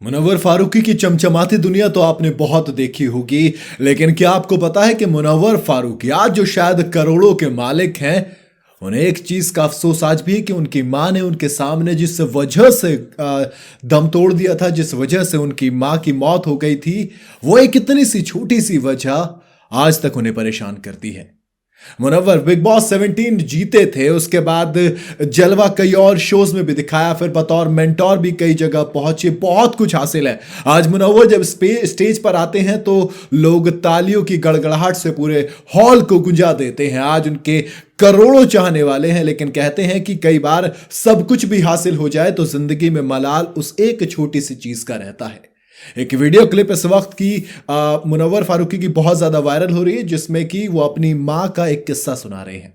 मुनव्वर फारूकी की चमचमाती दुनिया तो आपने बहुत देखी होगी, लेकिन क्या आपको पता है कि मुनव्वर फारूकी आज जो शायद करोड़ों के मालिक हैं, उन्हें एक चीज का अफसोस आज भी है कि उनकी मां ने उनके सामने जिस वजह से दम तोड़ दिया था, जिस वजह से उनकी मां की मौत हो गई थी, वो एक इतनी सी छोटी सी वजह आज तक उन्हें परेशान करती है। मुनव्वर बिग बॉस 17 जीते थे, उसके बाद जलवा कई और शोज में भी दिखाया, फिर बतौर मेंटोर भी कई जगह पहुंचे, बहुत कुछ हासिल है। आज मुनव्वर जब स्टेज पर आते हैं तो लोग तालियों की गड़गड़ाहट से पूरे हॉल को गुंजा देते हैं। आज उनके करोड़ों चाहने वाले हैं, लेकिन कहते हैं कि कई बार सब कुछ भी हासिल हो जाए तो जिंदगी में मलाल उस एक छोटी सी चीज का रहता है। एक वीडियो क्लिप इस वक्त की मुनव्वर फारूकी की बहुत ज्यादा वायरल हो रही है, जिसमें कि वो अपनी मां का एक किस्सा सुना रहे हैं।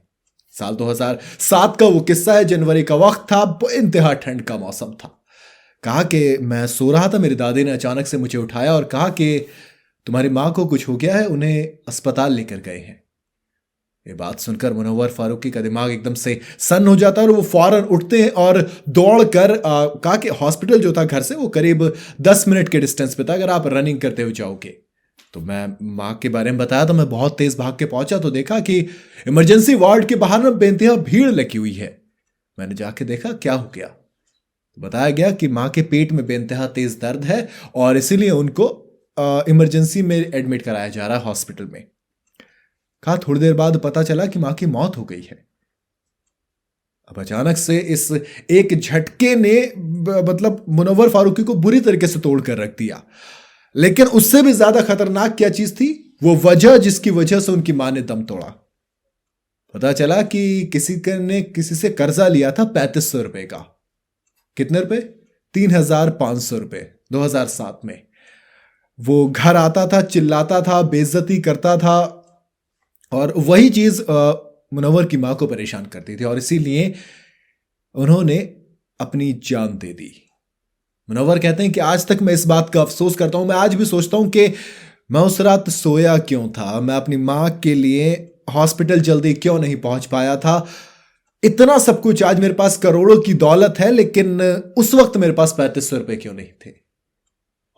साल 2007 का वो किस्सा है। जनवरी का वक्त था, इंतहा ठंड का मौसम था। कहा कि मैं सो रहा था, मेरी दादी ने अचानक से मुझे उठाया और कहा कि तुम्हारी मां को कुछ हो गया है, उन्हें अस्पताल लेकर गए हैं। ये बात सुनकर मुनव्वर फारूकी का दिमाग एकदम से सन्न हो जाता है और वो फौरन उठते हैं और दौड़कर कहा कि हॉस्पिटल जो था घर से वो करीब 10 मिनट के डिस्टेंस पे था, अगर आप रनिंग करते हुए जाओगे। तो मैं माँ के बारे में बताया तो मैं बहुत तेज भाग के पहुंचा तो देखा कि इमरजेंसी वार्ड के बाहर में बेइंतहा भीड़ लगी हुई है। मैंने जाके देखा क्या हो गया, तो बताया गया कि माँ के पेट में बेइंतहा तेज दर्द है और इसीलिए उनको इमरजेंसी में एडमिट कराया जा रहा है हॉस्पिटल में। कहा थोड़ी देर बाद पता चला कि मां की मौत हो गई है। अब अचानक से इस एक झटके ने मतलब मुनव्वर फारूकी को बुरी तरीके से तोड़ कर रख दिया। लेकिन उससे भी ज्यादा खतरनाक क्या चीज थी, वो वजह जिसकी वजह से उनकी मां ने दम तोड़ा। पता चला कि किसी ने किसी से कर्जा लिया था 3500 रुपए का। कितने रुपए? 3500 रुपए 2007 में। वो घर आता था, चिल्लाता था, बेइज्जती करता था और वही चीज मुनव्वर की मां को परेशान करती थी और इसीलिए उन्होंने अपनी जान दे दी। मुनव्वर कहते हैं कि आज तक मैं इस बात का अफसोस करता हूं, मैं आज भी सोचता हूं कि मैं उस रात सोया क्यों था, मैं अपनी मां के लिए हॉस्पिटल जल्दी क्यों नहीं पहुंच पाया था। इतना सब कुछ, आज मेरे पास करोड़ों की दौलत है, लेकिन उस वक्त मेरे पास 3500 रुपए क्यों नहीं थे।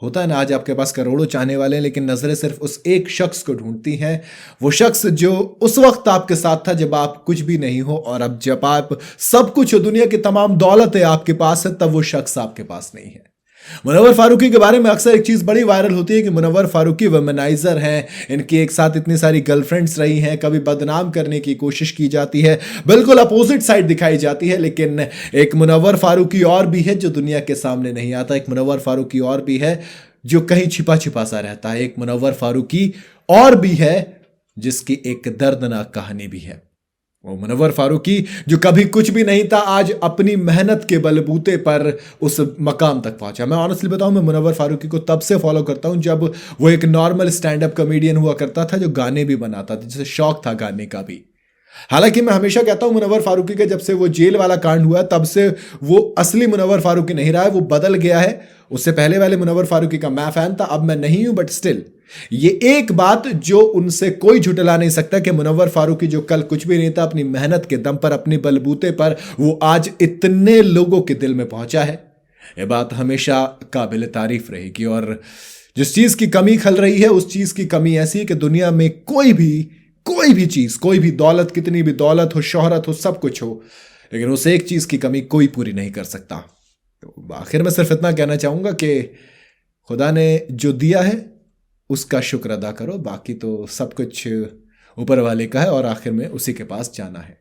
होता है ना, आज आपके पास करोड़ों चाहने वाले हैं, लेकिन नजरें सिर्फ उस एक शख्स को ढूंढती हैं, वो शख्स जो उस वक्त आपके साथ था जब आप कुछ भी नहीं हो, और अब जब आप सब कुछ हो, दुनिया की तमाम दौलत है आपके पास है, तब वो शख्स आपके पास नहीं है। मुनव्वर फारूकी के बारे में अक्सर एक चीज बड़ी वायरल होती है कि मुनव्वर फारूकी वुमेनाइजर हैं, इनकी एक साथ इतनी सारी गर्लफ्रेंड्स रही हैं, कभी बदनाम करने की कोशिश की जाती है, बिल्कुल अपोजिट साइड दिखाई जाती है। लेकिन एक मुनव्वर फारूकी और भी है जो दुनिया के सामने नहीं आता, एक मुनव्वर फारूकी और भी है जो कहीं छिपा छिपा सा रहता है, एक मुनव्वर फारूकी और भी है जिसकी एक दर्दनाक कहानी भी है। वो मुनव्वर फारूकी जो कभी कुछ भी नहीं था, आज अपनी मेहनत के बलबूते पर उस मकाम तक पहुंचा। मैं ऑनेस्टली बताऊं, मैं मुनव्वर फारूकी को तब से फॉलो करता हूं जब वो एक नॉर्मल स्टैंड अप कॉमेडियन हुआ करता था जो गाने भी बनाता था, जिसे शौक था गाने का भी। हालांकि मैं हमेशा कहता हूं मुनव्वर फारूकी के जब से वो जेल वाला कांड हुआ तब से वो असली मुनव्वर फारूकी नहीं रहा है, वो बदल गया है। उससे पहले वाले मुनव्वर फारूकी का मैं फैन था, अब मैं नहीं हूं, बट स्टिल ये एक बात जो उनसे कोई झुटला नहीं सकता कि मुनव्वर फारूकी जो कल कुछ भी नहीं था, अपनी मेहनत के दम पर, अपनी बलबूते पर वो आज इतने लोगों के दिल में पहुंचा है। ये बात हमेशा काबिल तारीफ रहेगी। और जिस चीज की कमी खल रही है उस चीज की कमी ऐसी है कि दुनिया में कोई भी चीज, कोई भी दौलत, कितनी भी दौलत हो, शोहरत हो, सब कुछ हो, लेकिन उस एक चीज की कमी कोई पूरी नहीं कर सकता। तो आखिर में सिर्फ इतना कहना चाहूंगा कि खुदा ने जो दिया है उसका शुक्र अदा करो, बाकी तो सब कुछ ऊपर वाले का है और आखिर में उसी के पास जाना है।